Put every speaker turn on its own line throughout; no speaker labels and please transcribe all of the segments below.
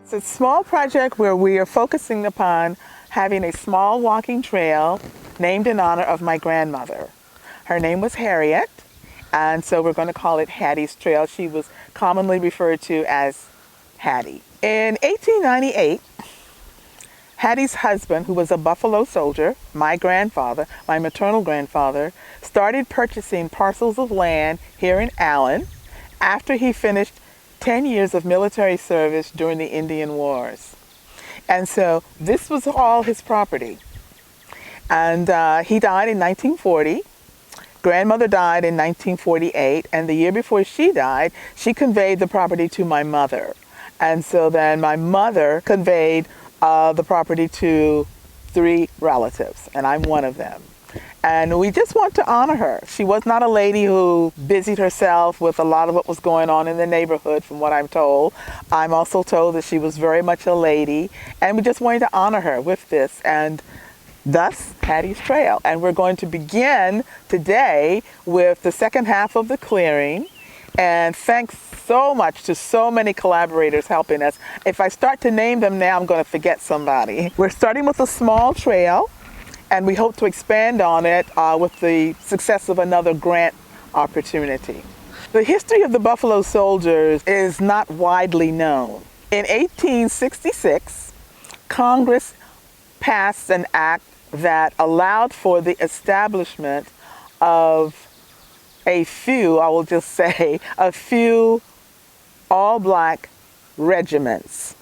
It's a small project where we are focusing upon having a small walking trail named in honor of my grandmother. Her name was Harriet, and so we're going to call it Hatties Trail. She was commonly referred to as Hattie. In 1898, Hattie's husband, who was a Buffalo soldier, my grandfather, my maternal grandfather, started purchasing parcels of land here in Allen after he finished 10 years of military service during the Indian Wars. And so this was all his property. And he died in 1940. Grandmother died in 1948, and the year before she died, she conveyed the property to my mother. And so then my mother conveyed the property to 3 relatives, and I'm one of them. And we just want to honor her. She was not a lady who busied herself with a lot of what was going on in the neighborhood, from what I'm told. I'm also told that she was very much a lady, and we just wanted to honor her with this, and thus Hatties Trail. And we're going to begin today with the second half of the clearing. And thanks so much to so many collaborators helping us. If I start to name them now, I'm going to forget somebody. We're starting with a small trail, and we hope to expand on it with the success of another grant opportunity. The history of the Buffalo Soldiers is not widely known. In 1866, Congress passed an act that allowed for the establishment of a few, I will just say, a few all-black regiments.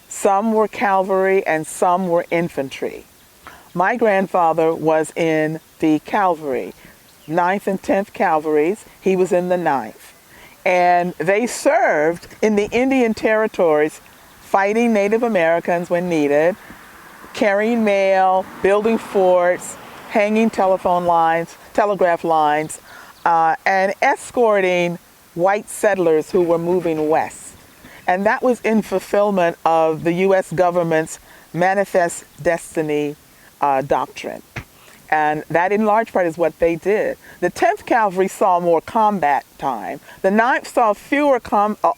Some were cavalry and some were infantry. My grandfather was in the cavalry, 9th and 10th Cavalries. He was in the 9th. And they served in the Indian territories, fighting Native Americans when needed, carrying mail, building forts, hanging telephone lines, telegraph lines, and escorting white settlers who were moving west. And that was in fulfillment of the U.S. government's Manifest Destiny doctrine. And that in large part is what they did. The 10th Cavalry saw more combat time. The 9th saw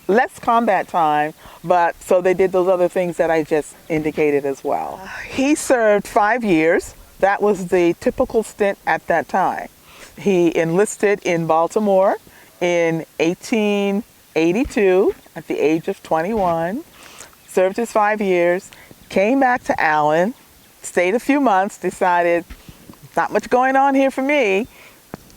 less combat time, but so they did those other things that I just indicated as well. He served 5 years. That was the typical stint at that time. He enlisted in Baltimore in 1882 at the age of 21, served his 5 years, came back to Allen, stayed a few months, decided not much going on here for me,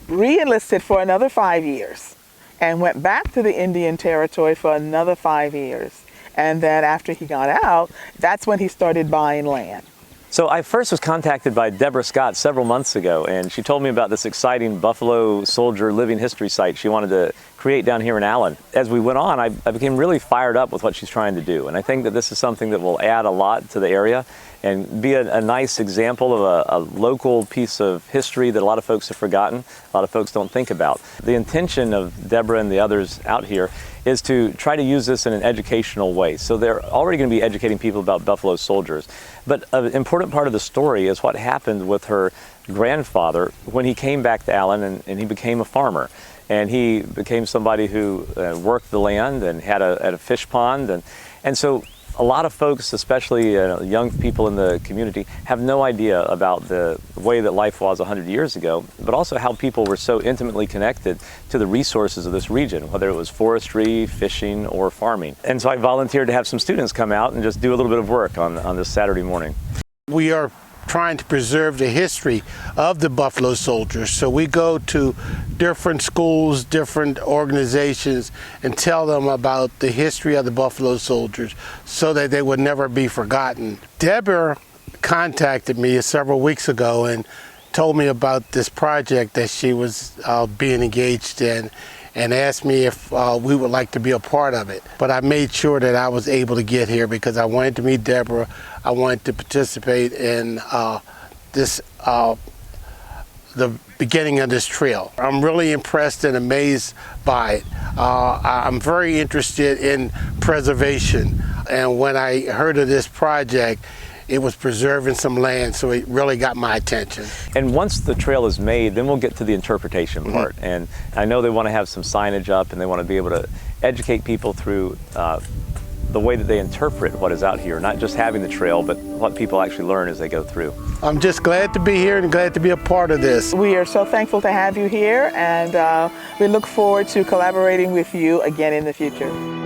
re-enlisted for another 5 years, and went back to the Indian Territory for another 5 years. And then after he got out, that's when he started buying land.
So I first was contacted by Deborah Scott several months ago, and she told me about this exciting Buffalo Soldier living history site she wanted to create down here in Allen. As we went on, I became really fired up with what she's trying to do, and I think that this is something that will add a lot to the area and be a nice example of a local piece of history that a lot of folks have forgotten, a lot of folks don't think about. The intention of Deborah and the others out here is to try to use this in an educational way. So they're already going to be educating people about Buffalo Soldiers. But an important part of the story is what happened with her grandfather when he came back to Allen and he became a farmer. And he became somebody who worked the land and had a fish pond. And so a lot of folks, especially young people in the community, have no idea about the way that life was 100 years ago, but also how people were so intimately connected to the resources of this region, whether it was forestry, fishing, or farming. And so I volunteered to have some students come out and just do a little bit of work on this Saturday morning.
We are trying to preserve the history of the Buffalo Soldiers. So we go to different schools, different organizations, and tell them about the history of the Buffalo Soldiers so that they would never be forgotten. Deborah contacted me several weeks ago and told me about this project that she was being engaged in, and asked me if we would like to be a part of it. But I made sure that I was able to get here because I wanted to meet Deborah. I wanted to participate in the beginning of this trail. I'm really impressed and amazed by it. I'm very interested in preservation, and when I heard of this project, it was preserving some land, so it really got my attention.
And once the trail is made, then we'll get to the interpretation part. And I know they want to have some signage up, and they want to be able to educate people through the way that they interpret what is out here, not just having the trail, but what people actually learn as they go through.
I'm just glad to be here and glad to be a part of this.
We are so thankful to have you here, and we look forward to collaborating with you again in the future.